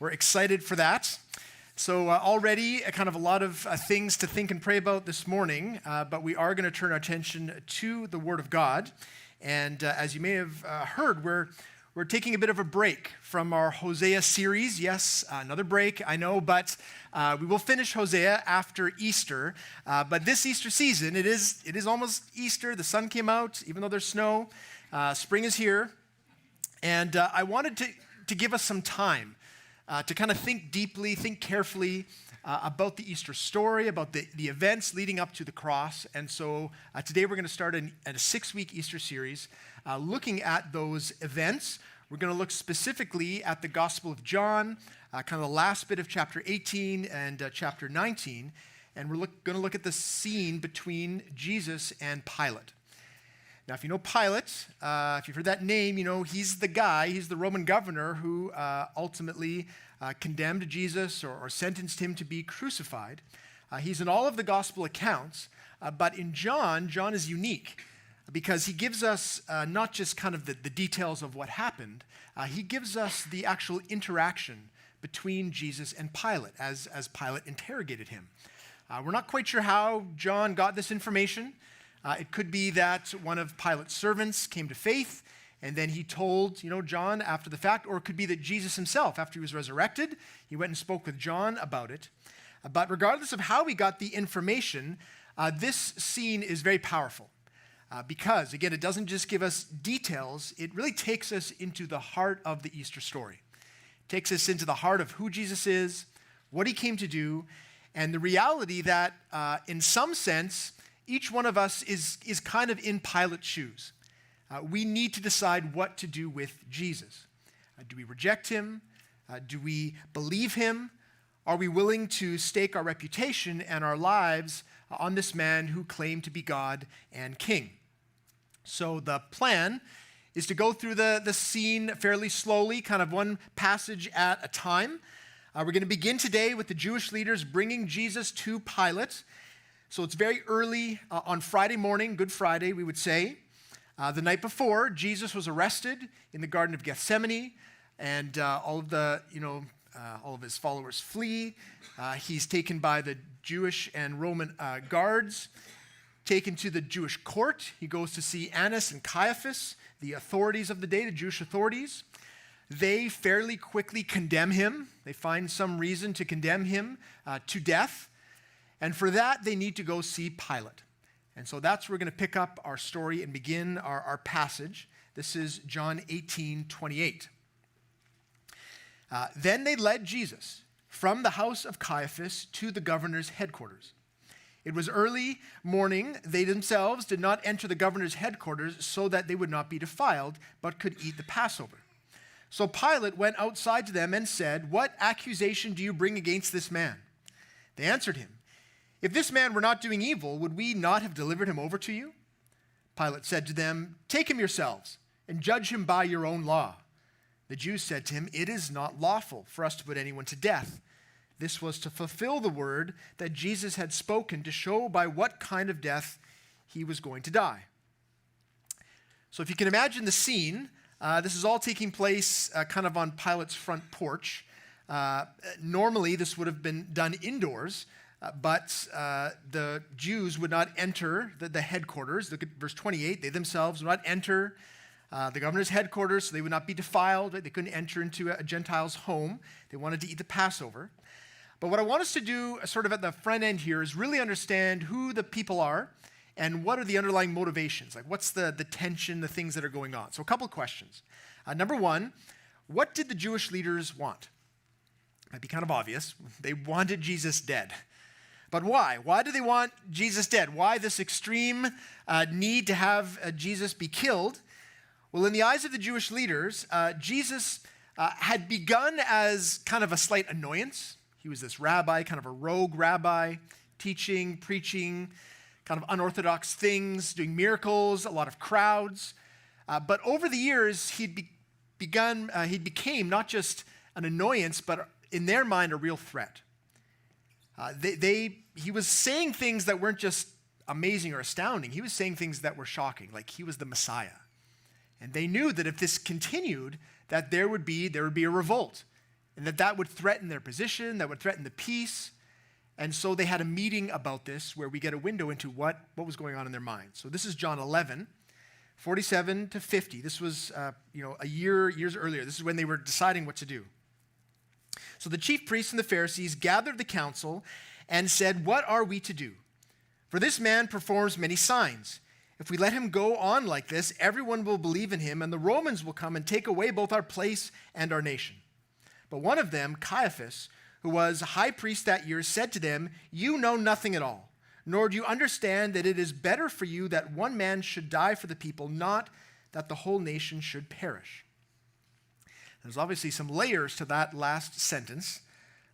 We're excited for that. So already kind of a lot of things to think and pray about this morning, but we are going to turn our attention to the Word of God. And as you may have heard, we're taking a bit of a break from our Hosea series. Yes, another break, I know, but we will finish Hosea after Easter. But this Easter season, it is almost Easter. The sun came out, even though there's snow. Spring is here. And I wanted to give us some time to kind of think deeply, think carefully about the Easter story, about the events leading up to the cross. And so today we're going to start a 6-week Easter series looking at those events. We're going to look specifically at the Gospel of John, kind of the last bit of chapter 18 and chapter 19. And we're going to look at the scene between Jesus and Pilate. Now, if you know Pilate, if you've heard that name, you know he's the Roman governor who ultimately condemned Jesus or sentenced him to be crucified. He's in all of the gospel accounts, but in John is unique because he gives us not just kind of the details of what happened, he gives us the actual interaction between Jesus and Pilate as Pilate interrogated him. We're not quite sure how John got this information. It could be that one of Pilate's servants came to faith, and then he told, John after the fact, or it could be that Jesus himself, after he was resurrected, he went and spoke with John about it. But regardless of how we got the information, this scene is very powerful because, again, it doesn't just give us details, it really takes us into the heart of the Easter story. It takes us into the heart of who Jesus is, what he came to do, and the reality that, in some sense, each one of us is kind of in Pilate's shoes. We need to decide what to do with Jesus. Do we reject him? Do we believe him? Are we willing to stake our reputation and our lives on this man who claimed to be God and King? So the plan is to go through the scene fairly slowly, kind of one passage at a time. We're going to begin today with the Jewish leaders bringing Jesus to Pilate. So it's very early on Friday morning, Good Friday, we would say. The night before, Jesus was arrested in the Garden of Gethsemane, and all of his followers flee. He's taken by the Jewish and Roman guards, taken to the Jewish court. He goes to see Annas and Caiaphas, the authorities of the day, the Jewish authorities. They fairly quickly condemn him. They find some reason to condemn him to death. And for that, they need to go see Pilate. And so that's where we're going to pick up our story and begin our passage. This is John 18:28. Then they led Jesus from the house of Caiaphas to the governor's headquarters. It was early morning. They themselves did not enter the governor's headquarters so that they would not be defiled, but could eat the Passover. So Pilate went outside to them and said, "What accusation do you bring against this man?" They answered him, "If this man were not doing evil, would we not have delivered him over to you?" Pilate said to them, "Take him yourselves and judge him by your own law." The Jews said to him, "It is not lawful for us to put anyone to death." This was to fulfill the word that Jesus had spoken to show by what kind of death he was going to die. So if you can imagine the scene, this is all taking place kind of on Pilate's front porch. Normally, this would have been done indoors, but the Jews would not enter the headquarters. Look at verse 28. They themselves would not enter the governor's headquarters, so they would not be defiled. Right? They couldn't enter into a Gentile's home. They wanted to eat the Passover. But what I want us to do sort of at the front end here is really understand who the people are and what are the underlying motivations. Like what's the tension, the things that are going on. So a couple of questions. Number one, what did the Jewish leaders want? Might be kind of obvious. They wanted Jesus dead. But why? Why do they want Jesus dead? Why this extreme need to have Jesus be killed? Well, in the eyes of the Jewish leaders, Jesus had begun as kind of a slight annoyance. He was this rabbi, kind of a rogue rabbi, teaching, preaching, kind of unorthodox things, doing miracles, a lot of crowds. But over the years, he became not just an annoyance, but in their mind, a real threat. He was saying things that weren't just amazing or astounding. He was saying things that were shocking, like he was the Messiah. And they knew that if this continued, that there would be a revolt. and that would threaten their position, that would threaten the peace. And so they had a meeting about this where we get a window into what was going on in their minds. So this is John 11, 47 to 50. This was, years earlier. This is when they were deciding what to do. So the chief priests and the Pharisees gathered the council and said, "What are we to do? For this man performs many signs. If we let him go on like this, everyone will believe in him, and the Romans will come and take away both our place and our nation." But one of them, Caiaphas, who was high priest that year, said to them, "You know nothing at all, nor do you understand that it is better for you that one man should die for the people, not that the whole nation should perish." There's obviously some layers to that last sentence.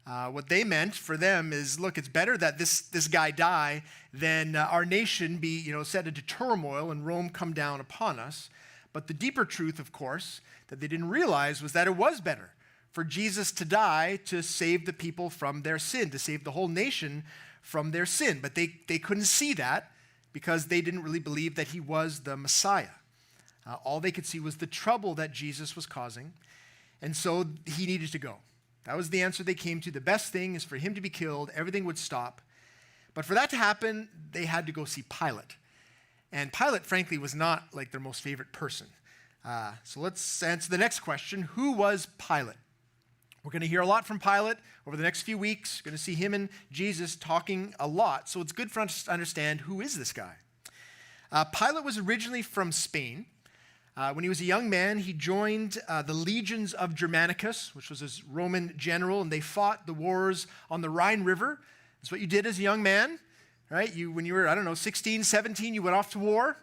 What they meant for them is, look, it's better that this guy die than our nation be, set into turmoil and Rome come down upon us. But the deeper truth, of course, that they didn't realize was that it was better for Jesus to die to save the people from their sin, to save the whole nation from their sin. But they couldn't see that because they didn't really believe that he was the Messiah. All they could see was the trouble that Jesus was causing. And so he needed to go. That was the answer they came to. The best thing is for him to be killed. Everything would stop. But for that to happen, they had to go see Pilate. And Pilate, frankly, was not like their most favorite person. So let's answer the next question. Who was Pilate? We're going to hear a lot from Pilate over the next few weeks. We're going to see him and Jesus talking a lot. So it's good for us to understand, who is this guy? Pilate was originally from Spain. When he was a young man, he joined the legions of Germanicus, which was his Roman general, and they fought the wars on the Rhine River. That's what you did as a young man, right? When you were, 16, 17, you went off to war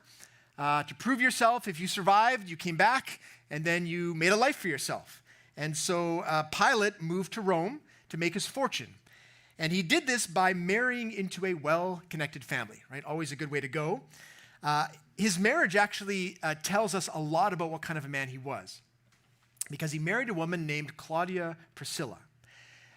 to prove yourself. If you survived, you came back, and then you made a life for yourself. And so Pilate moved to Rome to make his fortune. And he did this by marrying into a well-connected family, right? Always a good way to go. His marriage actually tells us a lot about what kind of a man he was, because he married a woman named Claudia Priscilla.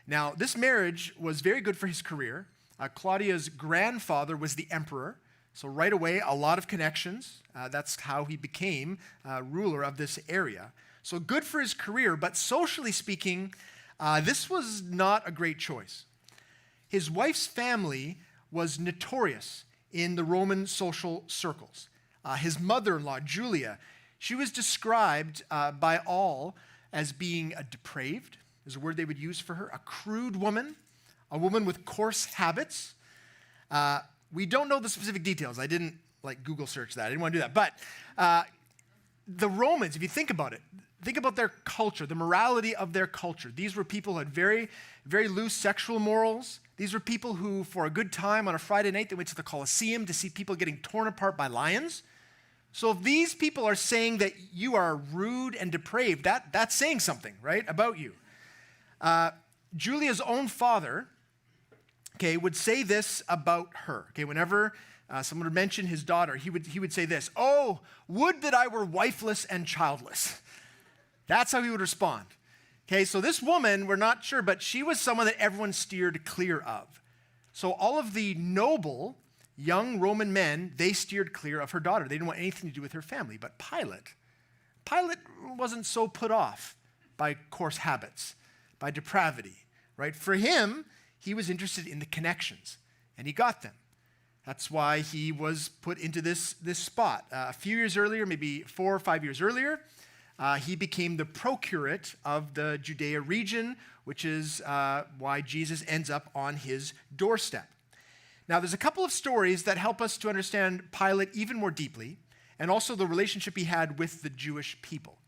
Now, this marriage was very good for his career. Claudia's grandfather was the emperor, so right away, a lot of connections. That's how he became ruler of this area. So good for his career, but socially speaking, this was not a great choice. His wife's family was notorious in the Roman social circles. His mother-in-law, Julia, she was described by all as being a depraved, is a word they would use for her, a crude woman, a woman with coarse habits. We don't know the specific details. I didn't Google search that. I didn't want to do that. But the Romans, if you think about it, think about their culture, the morality of their culture. These were people who had very, very loose sexual morals. These were people who, for a good time on a Friday night, they went to the Colosseum to see people getting torn apart by lions. So if these people are saying that you are rude and depraved, that's saying something, right, about you. Julia's own father, would say this about her. Whenever someone would mention his daughter, he would say this: "Oh, would that I were wifeless and childless." That's how he would respond. So this woman, we're not sure, but she was someone that everyone steered clear of. So all of the noble young Roman men, they steered clear of her daughter. They didn't want anything to do with her family. But Pilate wasn't so put off by coarse habits, by depravity, right? For him, he was interested in the connections, and he got them. That's why he was put into this spot. A few years earlier, maybe 4 or 5 years earlier, he became the procurate of the Judea region, which is why Jesus ends up on his doorstep. Now, there's a couple of stories that help us to understand Pilate even more deeply, and also the relationship he had with the Jewish people.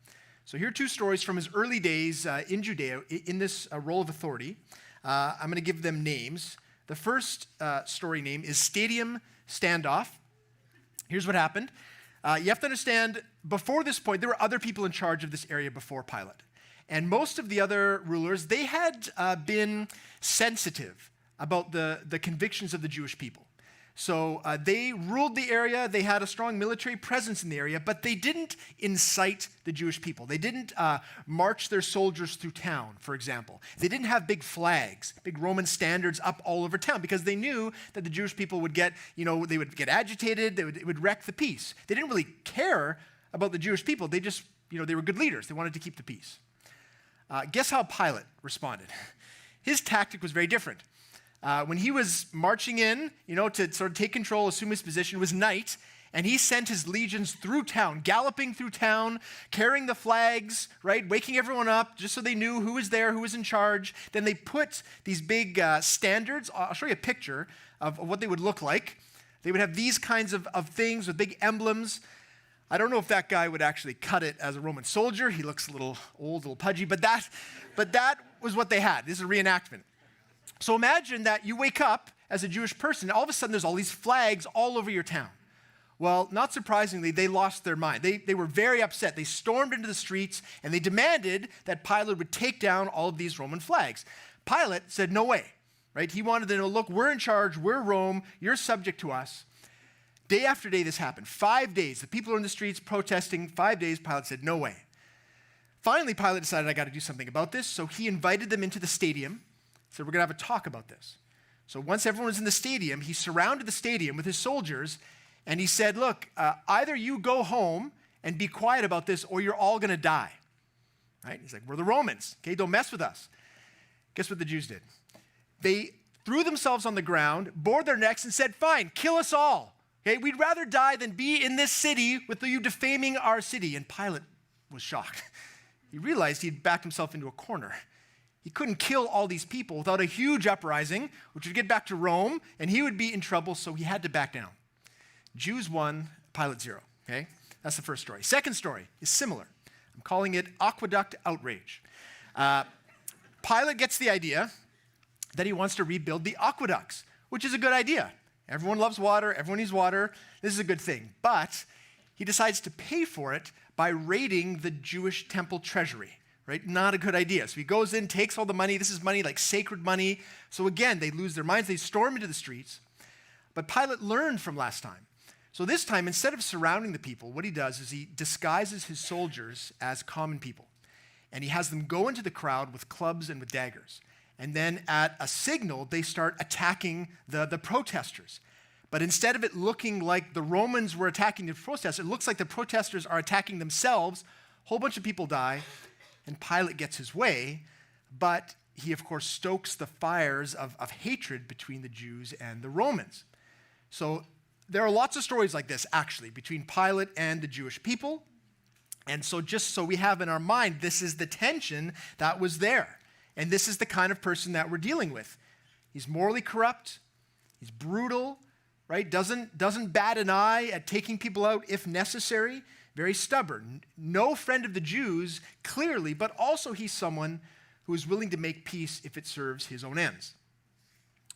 So here are 2 stories from his early days in Judea, in this role of authority. I'm going to give them names. The first story name is Stadium Standoff. Here's what happened. You have to understand, before this point, there were other people in charge of this area before Pilate. And most of the other rulers, they had been sensitive about the convictions of the Jewish people. So they ruled the area, they had a strong military presence in the area, but they didn't incite the Jewish people. They didn't march their soldiers through town, for example. They didn't have big flags, big Roman standards up all over town, because they knew that the Jewish people would get, they would get agitated, it would wreck the peace. They didn't really care about the Jewish people. They just, they were good leaders. They wanted to keep the peace. Guess how Pilate responded? His tactic was very different. When he was marching in, to sort of take control, assume his position, it was night, and he sent his legions through town, galloping through town, carrying the flags, right, waking everyone up just so they knew who was there, who was in charge. Then they put these big standards. I'll show you a picture of what they would look like. They would have these kinds of things with big emblems. I don't know if that guy would actually cut it as a Roman soldier. He looks a little old, a little pudgy, but that was what they had. This is a reenactment. So imagine that you wake up as a Jewish person, and all of a sudden there's all these flags all over your town. Well, not surprisingly, they lost their mind. They were very upset. They stormed into the streets, and they demanded that Pilate would take down all of these Roman flags. Pilate said, no way, right? He wanted to know, look, we're in charge. We're Rome. You're subject to us. Day after day, this happened. 5 days. The people are in the streets protesting. 5 days, Pilate said, no way. Finally, Pilate decided, I got to do something about this. So he invited them into the stadium. Said, we're going to have a talk about this. So once everyone was in the stadium, he surrounded the stadium with his soldiers, and he said, look, either you go home and be quiet about this, or you're all going to die. Right? He's like, we're the Romans. Okay, don't mess with us. Guess what the Jews did? They threw themselves on the ground, bored their necks, and said, fine, kill us all. Okay, we'd rather die than be in this city with you defaming our city. And Pilate was shocked. He realized he'd backed himself into a corner. He couldn't kill all these people without a huge uprising, which would get back to Rome, and he would be in trouble, so he had to back down. Jews 1, Pilate 0. Okay, that's the first story. Second story is similar. I'm calling it aqueduct outrage. Pilate gets the idea that he wants to rebuild the aqueducts, which is a good idea. Everyone loves water. Everyone needs water. This is a good thing. But he decides to pay for it by raiding the Jewish temple treasury. Right? Not a good idea. So he goes in, takes all the money. This is money like sacred money. So again, they lose their minds. They storm into the streets. But Pilate learned from last time. So this time, instead of surrounding the people, what he does is he disguises his soldiers as common people. And he has them go into the crowd with clubs and with daggers. And then at a signal, they start attacking the protesters. But instead of it looking like the Romans were attacking the protesters, it looks like the protesters are attacking themselves. A whole bunch of people die. And Pilate gets his way, but he, of course, stokes the fires of hatred between the Jews and the Romans. So there are lots of stories like this, actually, between Pilate and the Jewish people. And so just so we have in our mind, this is the tension that was there. And this is the kind of person that we're dealing with. He's morally corrupt. He's brutal, right? Doesn't bat an eye at taking people out if necessary. Very stubborn. No friend of the Jews, clearly, but also he's someone who is willing to make peace if it serves his own ends.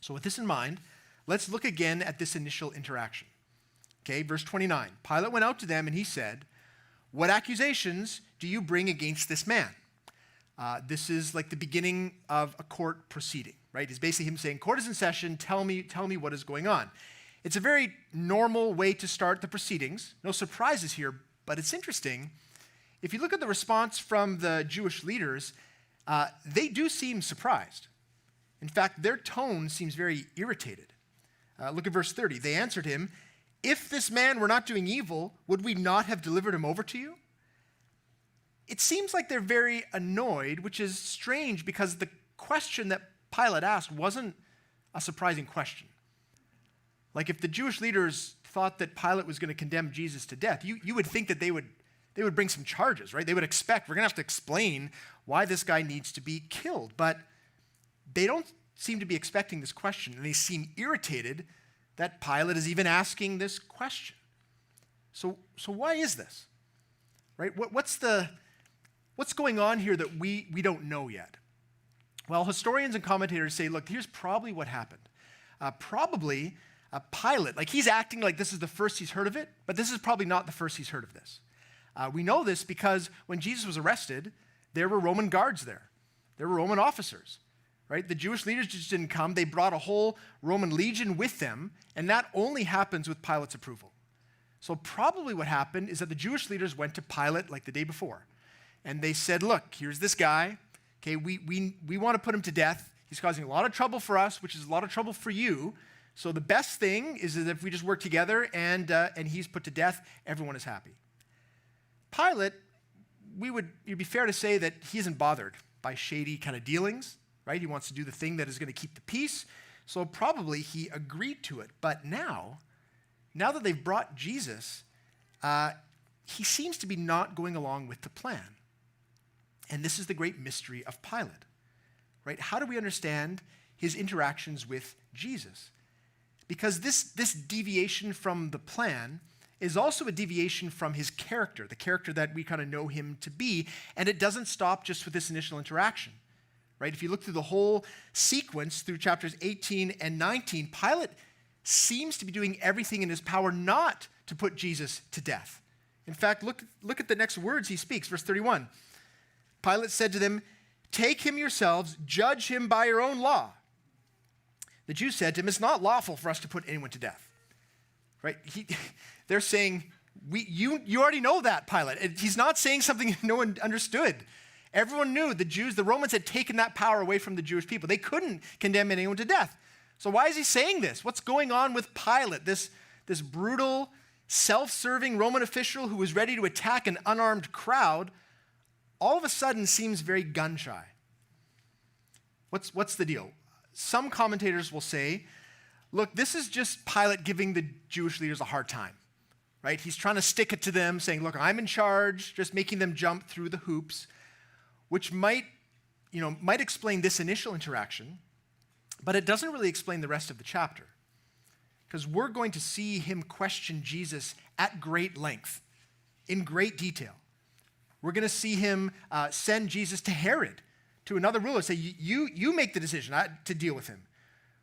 So with this in mind, let's look again at this initial interaction. Okay, verse 29. Pilate went out to them and he said, what accusations do you bring against this man? This is like the beginning of a court proceeding, right? It's basically him saying, court is in session, tell me what is going on. It's a very normal way to start the proceedings. No surprises here. But it's interesting, if you look at the response from the Jewish leaders, they do seem surprised. In fact, their tone seems very irritated. Look at verse 30. They answered him, if this man were not doing evil, would we not have delivered him over to you? It seems like they're very annoyed, which is strange because the question that Pilate asked wasn't a surprising question. Like if the Jewish leaders thought that Pilate was going to condemn Jesus to death, you would think that they would bring some charges, right? They would expect, we're going to have to explain why this guy needs to be killed. But they don't seem to be expecting this question, and they seem irritated that Pilate is even asking this question. So why is this? Right? What's going on here that we don't know yet? Well, historians and commentators say, look, here's probably what happened. Probably Pilate, like he's acting like this is the first he's heard of it, but this is probably not the first he's heard of this. We know this because when Jesus was arrested, there were Roman guards there. There were Roman officers, right? The Jewish leaders just didn't come. They brought a whole Roman legion with them, and that only happens with Pilate's approval. So probably what happened is that the Jewish leaders went to Pilate like the day before, and they said, look, here's this guy. Okay, we want to put him to death. He's causing a lot of trouble for us, which is a lot of trouble for you. So the best thing is that if we just work together and he's put to death, everyone is happy. Pilate, it'd be fair to say that he isn't bothered by shady kind of dealings, right? He wants to do the thing that is going to keep the peace. So probably he agreed to it. But now that they've brought Jesus, he seems to be not going along with the plan. And this is the great mystery of Pilate, right? How do we understand his interactions with Jesus? Because this deviation from the plan is also a deviation from his character, the character that we kind of know him to be, and it doesn't stop just with this initial interaction, right? If you look through the whole sequence through chapters 18 and 19, Pilate seems to be doing everything in his power not to put Jesus to death. In fact, look at the next words he speaks, verse 31. Pilate said to them, "Take him yourselves, judge him by your own law." The Jews said to him, "It's not lawful for us to put anyone to death." Right? They're saying, you already know that, Pilate. He's not saying something no one understood. Everyone knew the Romans had taken that power away from the Jewish people. They couldn't condemn anyone to death. So why is he saying this? What's going on with Pilate, this brutal, self-serving Roman official who was ready to attack an unarmed crowd, all of a sudden seems very gun-shy? What's the deal? Some commentators will say, look, this is just Pilate giving the Jewish leaders a hard time, right? He's trying to stick it to them, saying, look, I'm in charge, just making them jump through the hoops, which might explain this initial interaction, but it doesn't really explain the rest of the chapter, because we're going to see him question Jesus at great length, in great detail. We're going to see him send Jesus to Herod, to another ruler, say, you make the decision to deal with him.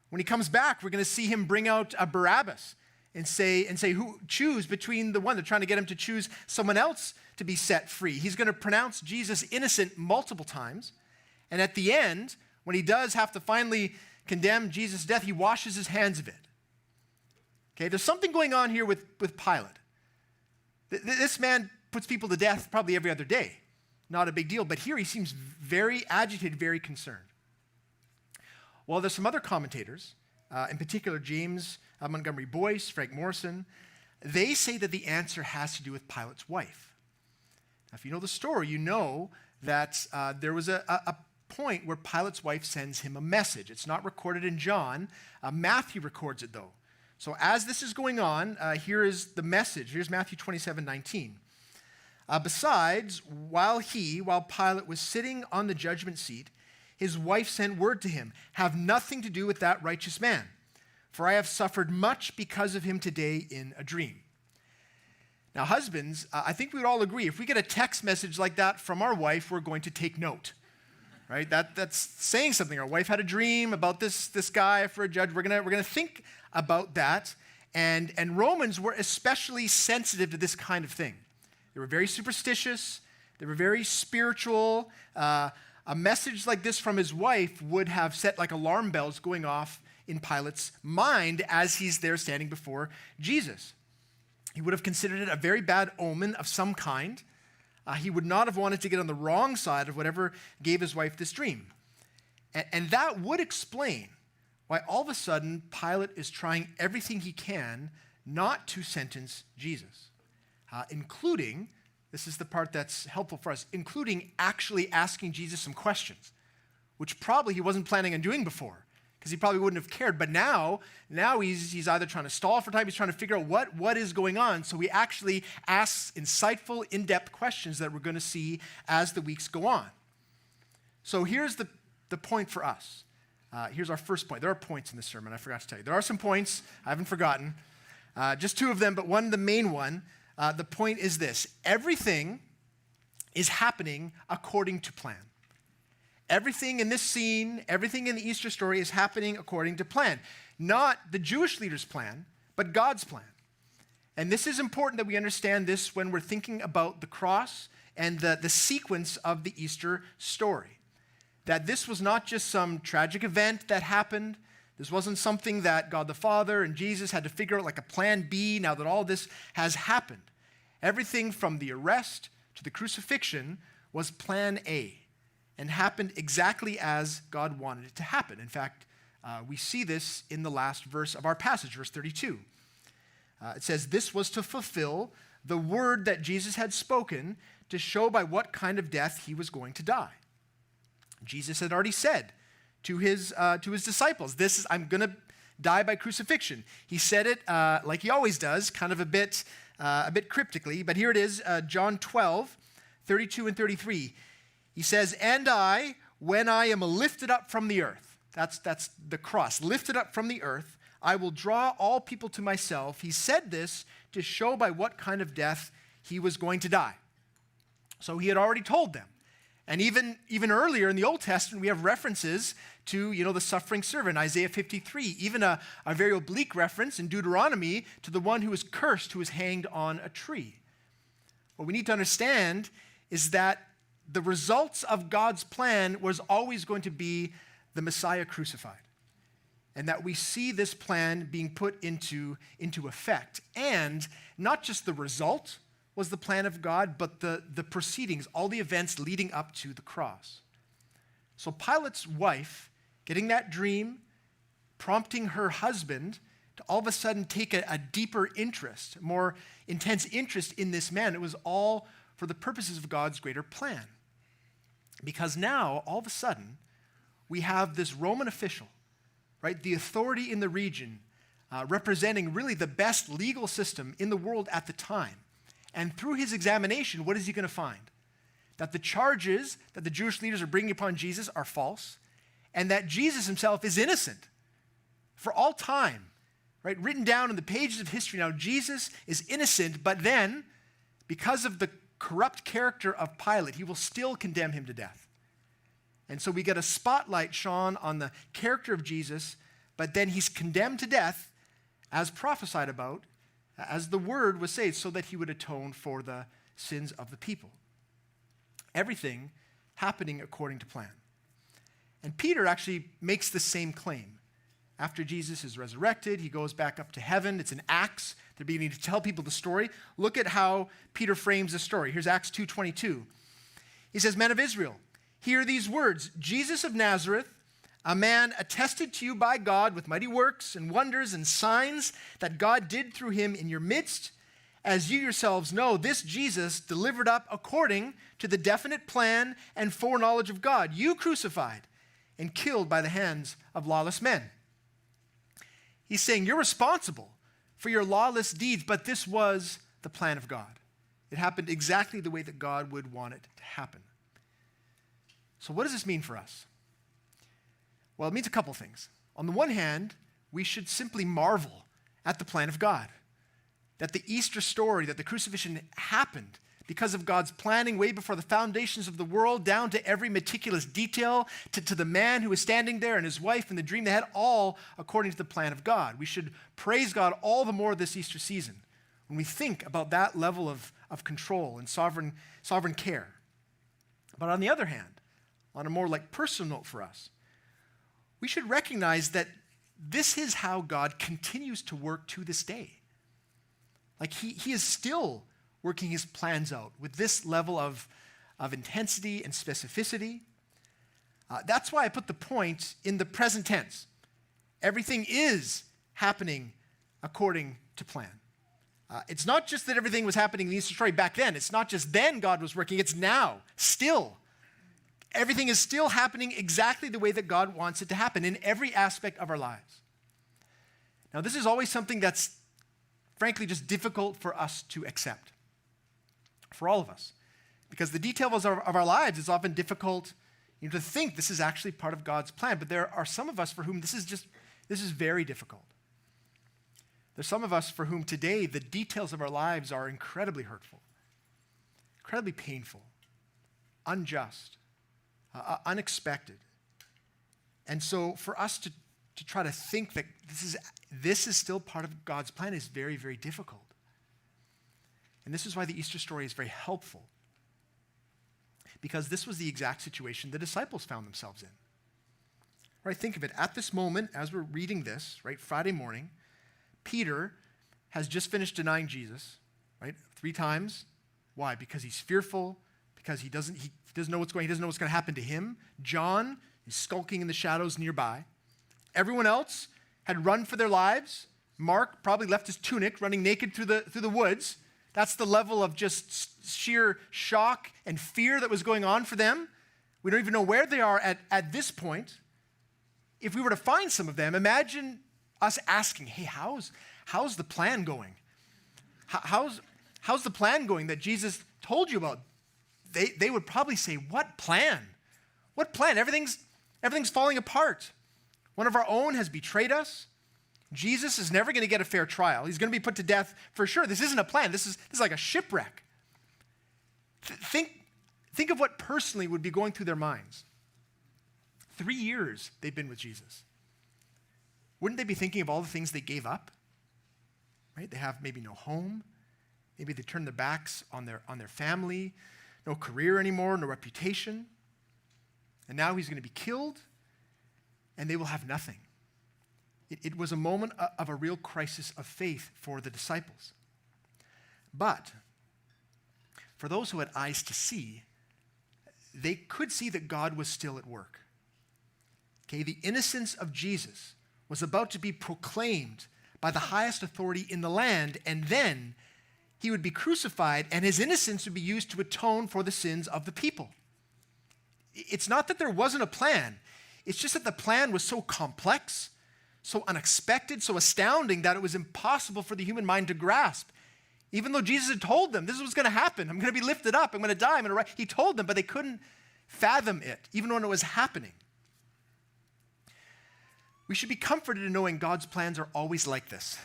When he comes back, we're going to see him bring out a Barabbas and say, who choose between the one. They're trying to get him to choose someone else to be set free. He's going to pronounce Jesus innocent multiple times. And at the end, when he does have to finally condemn Jesus' death, he washes his hands of it. Okay, there's something going on here with Pilate. This man puts people to death probably every other day. Not a big deal, but here he seems very agitated, very concerned. Well, there's some other commentators, in particular James Montgomery Boyce, Frank Morrison. They say that the answer has to do with Pilate's wife. Now, if you know the story, you know that there was a point where Pilate's wife sends him a message. It's not recorded in John. Matthew records it, though. So as this is going on, here is the message. Here's Matthew 27:19. Besides, while Pilate was sitting on the judgment seat, his wife sent word to him, "Have nothing to do with that righteous man, for I have suffered much because of him today in a dream." Now, husbands, I think we would all agree, if we get a text message like that from our wife, we're going to take note, right? That's saying something. Our wife had a dream about this guy for a judge. We're gonna think about that. And Romans were especially sensitive to this kind of thing. They were very superstitious. They were very spiritual. A message like this from his wife would have set like alarm bells going off in Pilate's mind as he's there standing before Jesus. He would have considered it a very bad omen of some kind. He would not have wanted to get on the wrong side of whatever gave his wife this dream. And that would explain why all of a sudden Pilate is trying everything he can not to sentence Jesus. Including, this is the part that's helpful for us, including actually asking Jesus some questions, which probably he wasn't planning on doing before, because he probably wouldn't have cared. But now he's either trying to stall for time, he's trying to figure out what is going on. So he actually asks insightful, in-depth questions that we're going to see as the weeks go on. So here's the point for us. Here's our first point. There are points in this sermon, I forgot to tell you. There are some points, I haven't forgotten. Just two of them, but the main one. The point is this: everything is happening according to plan. Everything in this scene, everything in the Easter story is happening according to plan. Not the Jewish leaders' plan, but God's plan. And this is important that we understand this when we're thinking about the cross and the sequence of the Easter story. That this was not just some tragic event that happened. This wasn't something that God the Father and Jesus had to figure out like a plan B now that all this has happened. Everything from the arrest to the crucifixion was plan A and happened exactly as God wanted it to happen. In fact, we see this in the last verse of our passage, verse 32. It says, "This was to fulfill the word that Jesus had spoken to show by what kind of death he was going to die." Jesus had already said to his disciples, I'm going to die by crucifixion. He said it like he always does, kind of a bit cryptically, but here it is, John 12, 32 and 33. He says, "And I, when I am lifted up from the earth," that's the cross, lifted up from the earth, "I will draw all people to myself." He said this to show by what kind of death he was going to die. So he had already told them. And even earlier in the Old Testament, we have references to, the suffering servant, Isaiah 53, even a very oblique reference in Deuteronomy to the one who was cursed, who was hanged on a tree. What we need to understand is that the results of God's plan was always going to be the Messiah crucified, and that we see this plan being put into effect. And not just the result was the plan of God, but the proceedings, all the events leading up to the cross. So Pilate's wife, getting that dream, prompting her husband to all of a sudden take a deeper interest, more intense interest in this man. It was all for the purposes of God's greater plan. Because now, all of a sudden, we have this Roman official, right, the authority in the region, representing really the best legal system in the world at the time. And through his examination, what is he going to find? That the charges that the Jewish leaders are bringing upon Jesus are false, and that Jesus himself is innocent for all time, right? Written down in the pages of history now, Jesus is innocent, but then, because of the corrupt character of Pilate, he will still condemn him to death. And so we get a spotlight shone on the character of Jesus, but then he's condemned to death, as prophesied about, as the word was said, so that he would atone for the sins of the people. Everything happening according to plan. And Peter actually makes the same claim. After Jesus is resurrected, he goes back up to heaven. It's in Acts. They're beginning to tell people the story. Look at how Peter frames the story. Here's Acts 2:22. He says, "Men of Israel, hear these words. Jesus of Nazareth, a man attested to you by God with mighty works and wonders and signs that God did through him in your midst, as you yourselves know, this Jesus delivered up according to the definite plan and foreknowledge of God, you crucified and killed by the hands of lawless men." He's saying you're responsible for your lawless deeds, but this was the plan of God. It happened exactly the way that God would want it to happen. So what does this mean for us? Well, it means a couple things. On the one hand, we should simply marvel at the plan of God. That the Easter story, that the crucifixion happened because of God's planning way before the foundations of the world, down to every meticulous detail, to the man who was standing there and his wife and the dream they had, all according to the plan of God. We should praise God all the more this Easter season when we think about that level of control and sovereign care. But on the other hand, on a more personal note for us, we should recognize that this is how God continues to work to this day. He is still working his plans out with this level of intensity and specificity. That's why I put the point in the present tense. Everything is happening according to plan. It's not just that everything was happening in the Easter story back then. It's not just then God was working. It's now, still. Everything is still happening exactly the way that God wants it to happen in every aspect of our lives. Now, this is always something that's frankly just difficult for us to accept, for all of us, because the details of our lives is often difficult to think this is actually part of God's plan. But there are some of us for whom this is very difficult. There's some of us for whom today the details of our lives are incredibly hurtful, incredibly painful, unjust, unexpected. And so for us to try to think that this is still part of God's plan is very, very difficult. And this is why the Easter story is very helpful, because this was the exact situation the disciples found themselves in. Right, think of it. At this moment, as we're reading this, right, Friday morning, Peter has just finished denying Jesus, right, 3 times. Why? Because he's fearful, because he doesn't know what's going to happen to him. John is skulking in the shadows nearby. Everyone else had run for their lives. Mark probably left his tunic running naked through the woods. That's the level of just sheer shock and fear that was going on for them. We don't even know where they are at this point. If we were to find some of them, imagine us asking, hey, how's the plan going? How's the plan going that Jesus told you about? They would probably say, what plan? What plan? Everything's falling apart. One of our own has betrayed us. Jesus is never going to get a fair trial. He's going to be put to death for sure. This isn't a plan. This is like a shipwreck. Think of what personally would be going through their minds. 3 years they've been with Jesus. Wouldn't they be thinking of all the things they gave up? Right? They have maybe no home. Maybe they turned their backs on their family. No career anymore, no reputation. And now he's going to be killed, and they will have nothing. It was a moment of a real crisis of faith for the disciples. But for those who had eyes to see, they could see that God was still at work. Okay, the innocence of Jesus was about to be proclaimed by the highest authority in the land, and then he would be crucified, and his innocence would be used to atone for the sins of the people. It's not that there wasn't a plan. It's just that the plan was so complex, so unexpected, so astounding that it was impossible for the human mind to grasp. Even though Jesus had told them, this is what's going to happen. I'm going to be lifted up. I'm going to die. I'm going to rise. He told them, but they couldn't fathom it, even when it was happening. We should be comforted in knowing God's plans are always like this.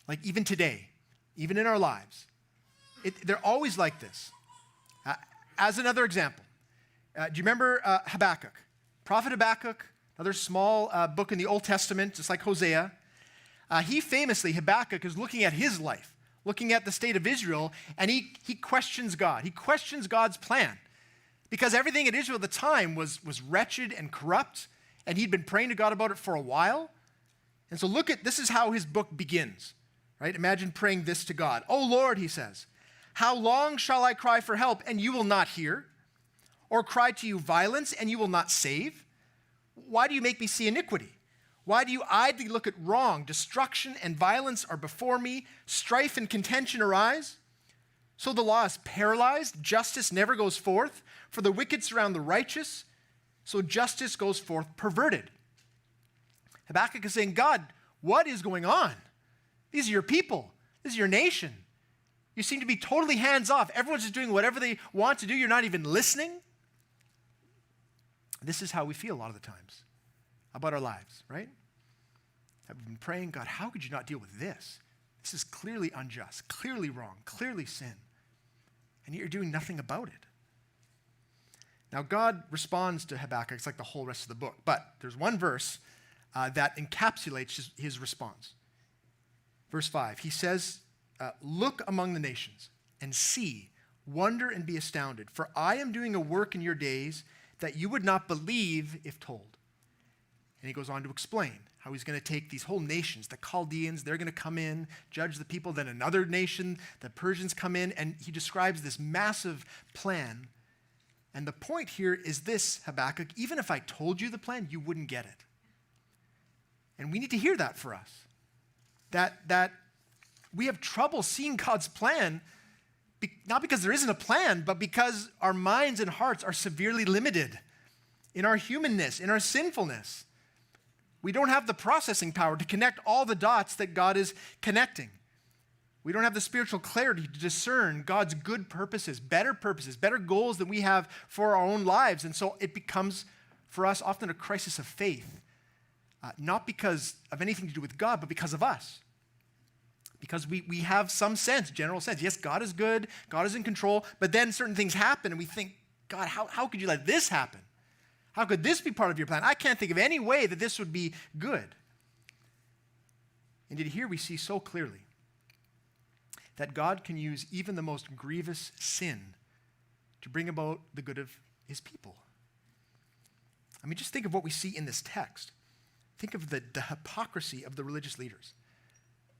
Like even today, even in our lives. They're always like this. As another example, do you remember Habakkuk? Prophet Habakkuk, another small book in the Old Testament, just like Hosea. He famously, Habakkuk, is looking at his life, looking at the state of Israel, and he questions God. He questions God's plan. Because everything in Israel at the time was wretched and corrupt, and he'd been praying to God about it for a while. And so this is how his book begins, right? Imagine praying this to God. "Oh Lord," he says, "how long shall I cry for help, and you will not hear? Or cry to you violence, and you will not save? Why do you make me see iniquity? Why do you idly look at wrong? Destruction and violence are before me. Strife and contention arise. So the law is paralyzed. Justice never goes forth. For the wicked surround the righteous. So justice goes forth perverted." Habakkuk is saying, God, what is going on? These are your people. This is your nation. You seem to be totally hands off. Everyone's just doing whatever they want to do. You're not even listening. This is how we feel a lot of the times about our lives, right? I've been praying, God, how could you not deal with this? This is clearly unjust, clearly wrong, clearly sin. And yet you're doing nothing about it. Now, God responds to Habakkuk. It's like the whole rest of the book. But there's one verse that encapsulates his response. Verse 5, he says, "Look among the nations and see, wonder and be astounded. For I am doing a work in your days that you would not believe if told." And he goes on to explain how he's going to take these whole nations, the Chaldeans, they're going to come in, judge the people, then another nation, the Persians come in, and he describes this massive plan. And the point here is this, Habakkuk, even if I told you the plan, you wouldn't get it. And we need to hear that for us. That we have trouble seeing God's plan, not because there isn't a plan, but because our minds and hearts are severely limited in our humanness, in our sinfulness. We don't have the processing power to connect all the dots that God is connecting. We don't have the spiritual clarity to discern God's good purposes, better goals than we have for our own lives. And so it becomes, for us, often a crisis of faith, not because of anything to do with God, but because of us. Because we have some sense, general sense. Yes, God is good, God is in control, but then certain things happen and we think, God, how could you let this happen? How could this be part of your plan? I can't think of any way that this would be good. Indeed, here we see so clearly that God can use even the most grievous sin to bring about the good of his people. I mean, just think of what we see in this text. Think of the hypocrisy of the religious leaders.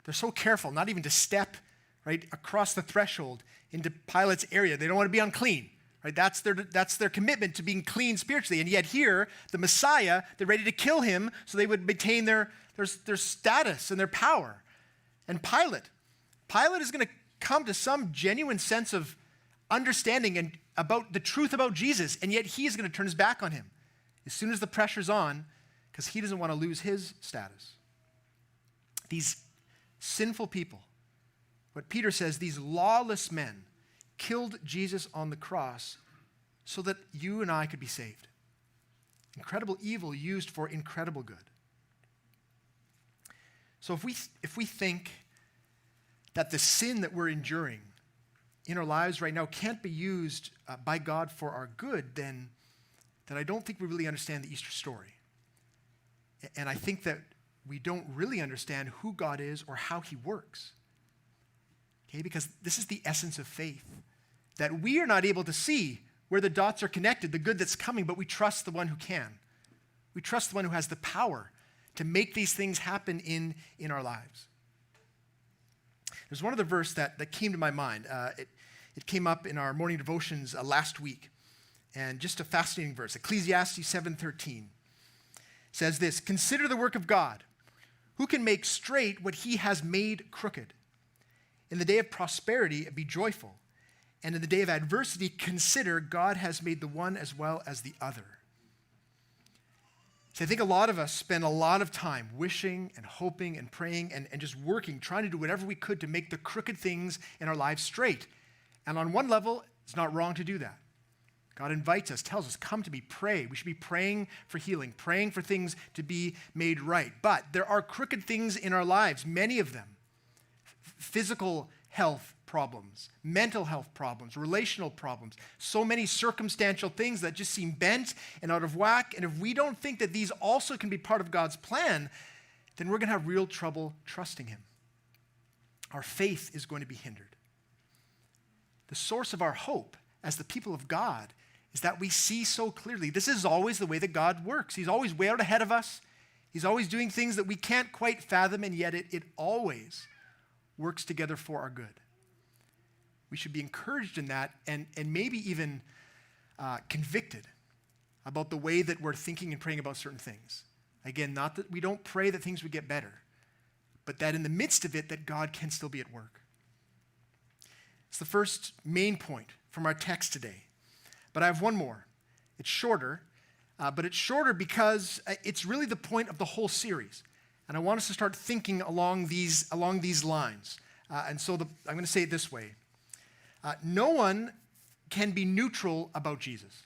They're so careful not even to step right across the threshold into Pilate's area. They don't want to be unclean. Right? That's their commitment to being clean spiritually. And yet here, the Messiah, they're ready to kill him so they would maintain their status and their power. And Pilate is going to come to some genuine sense of understanding and about the truth about Jesus, and yet he is going to turn his back on him as soon as the pressure's on because he doesn't want to lose his status. These sinful people, what Peter says, these lawless men killed Jesus on the cross so that you and I could be saved. Incredible evil used for incredible good. So if we think that the sin that we're enduring in our lives right now can't be used by God for our good, then I don't think we really understand the Easter story. And I think that we don't really understand who God is or how he works. Okay, because this is the essence of faith, that we are not able to see where the dots are connected, the good that's coming, but we trust the one who can. We trust the one who has the power to make these things happen in our lives. There's one other verse that came to my mind. It came up in our morning devotions last week, and just a fascinating verse. Ecclesiastes 7:13 says this, "Consider the work of God, who can make straight what he has made crooked. In the day of prosperity, be joyful. And in the day of adversity, consider God has made the one as well as the other." So I think a lot of us spend a lot of time wishing and hoping and praying and just working, trying to do whatever we could to make the crooked things in our lives straight. And on one level, it's not wrong to do that. God invites us, tells us, come to me, pray. We should be praying for healing, praying for things to be made right. But there are crooked things in our lives, many of them. Physical health problems, mental health problems, relational problems, so many circumstantial things that just seem bent and out of whack. And if we don't think that these also can be part of God's plan, then we're going to have real trouble trusting him. Our faith is going to be hindered. The source of our hope as the people of God is that we see so clearly. This is always the way that God works. He's always way out ahead of us. He's always doing things that we can't quite fathom, and yet it always works together for our good. We should be encouraged in that and maybe even convicted about the way that we're thinking and praying about certain things. Again, not that we don't pray that things would get better, but that in the midst of it, that God can still be at work. It's the first main point from our text today. But I have one more. It's shorter, but it's shorter because it's really the point of the whole series. And I want us to start thinking along these lines. And so I'm going to say it this way. No one can be neutral about Jesus.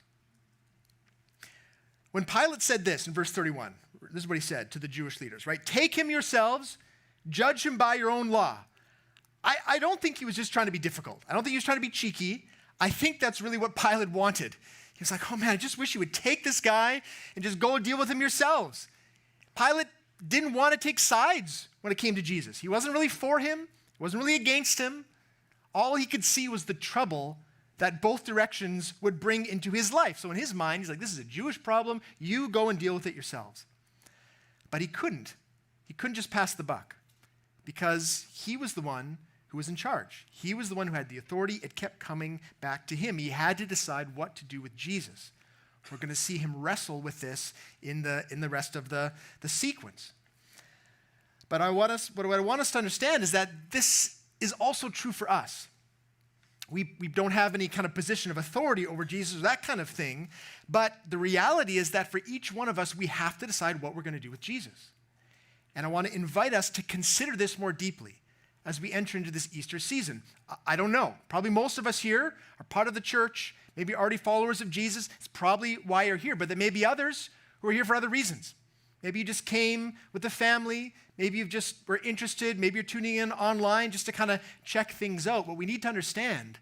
When Pilate said this in verse 31, this is what he said to the Jewish leaders, right? "Take him yourselves, judge him by your own law." I don't think he was just trying to be difficult. I don't think he was trying to be cheeky. I think that's really what Pilate wanted. He was like, oh man, I just wish you would take this guy and just go deal with him yourselves. Pilate didn't want to take sides when it came to Jesus. He wasn't really for him. He wasn't really against him. All he could see was the trouble that both directions would bring into his life. So in his mind, he's like, this is a Jewish problem. You go and deal with it yourselves. But he couldn't. He couldn't just pass the buck because he was the one who was in charge. He was the one who had the authority. It kept coming back to him. He had to decide what to do with Jesus. We're going to see him wrestle with this in the rest of the sequence. But what I want us to understand is that this is also true for us. We don't have any kind of position of authority over Jesus or that kind of thing, but the reality is that for each one of us, we have to decide what we're going to do with Jesus. And I want to invite us to consider this more deeply as we enter into this Easter season. I don't know. Probably most of us here are part of the church, maybe already followers of Jesus. It's probably why you're here, but there may be others who are here for other reasons. Maybe you just came with a family. Maybe you just were interested. Maybe you're tuning in online just to kind of check things out. What we need to understand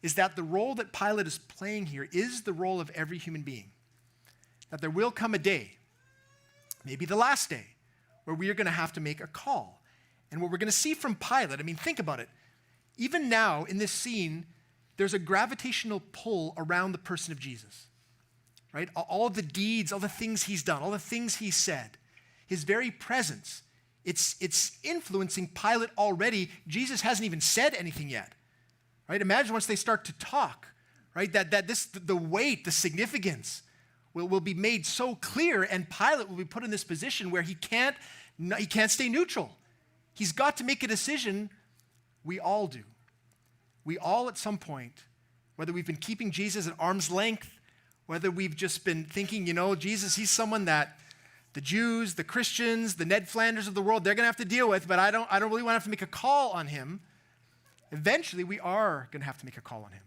is that the role that Pilate is playing here is the role of every human being. That there will come a day, maybe the last day, where we are going to have to make a call. And what we're going to see from Pilate, I mean, think about it. Even now in this scene, there's a gravitational pull around the person of Jesus, right? All the deeds, all the things he's done, all the things he said, his very presence, it's influencing Pilate already. Jesus hasn't even said anything yet, right? Imagine once they start to talk, right? The weight, the significance will be made so clear, and Pilate will be put in this position where he can't stay neutral. He's got to make a decision. We all do. We all at some point whether we've been keeping Jesus at arm's length, whether we've just been thinking, Jesus, he's someone that the Jews, the Christians, the Ned Flanders of the world, they're going to have to deal with, but I don't really want to have to make a call on him. Eventually, we are going to have to make a call on him.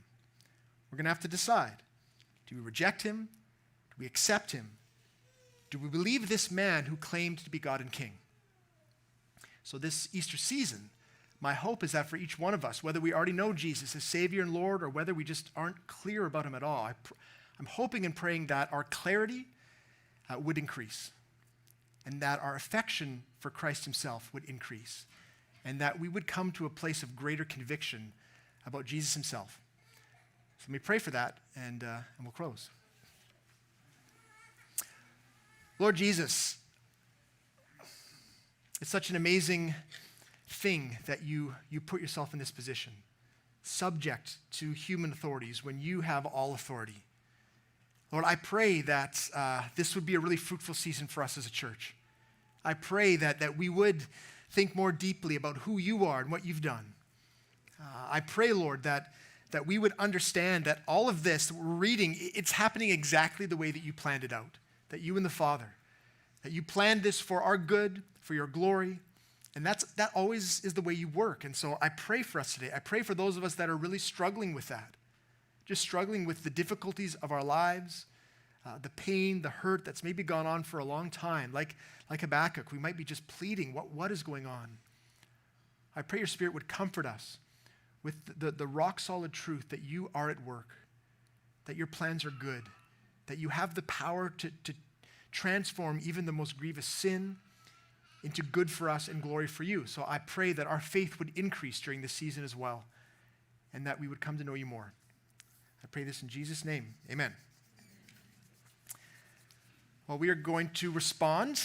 We're going to have to decide. Do we reject him? Do we accept him? Do we believe this man who claimed to be God and King? So this Easter season, my hope is that for each one of us, whether we already know Jesus as Savior and Lord or whether we just aren't clear about him at all, I'm hoping and praying that our clarity would increase and that our affection for Christ himself would increase and that we would come to a place of greater conviction about Jesus himself. So let me pray for that and we'll close. Lord Jesus, it's such an amazing thing that you put yourself in this position, subject to human authorities when you have all authority. Lord, I pray that this would be a really fruitful season for us as a church. I pray that we would think more deeply about who you are and what you've done. I pray, Lord, that we would understand that all of this that we're reading, it's happening exactly the way that you planned it out, that you and the Father, that you planned this for our good, for your glory, and that always is the way you work. And so I pray for us today. I pray for those of us that are really struggling with that, just struggling with the difficulties of our lives, the pain, the hurt that's maybe gone on for a long time. Like Habakkuk, we might be just pleading, what is going on? I pray your Spirit would comfort us with the rock-solid truth that you are at work, that your plans are good, that you have the power to transform even the most grievous sin into good for us and glory for you. So I pray that our faith would increase during this season as well, and that we would come to know you more. I pray this in Jesus' name. Amen. Well, we are going to respond.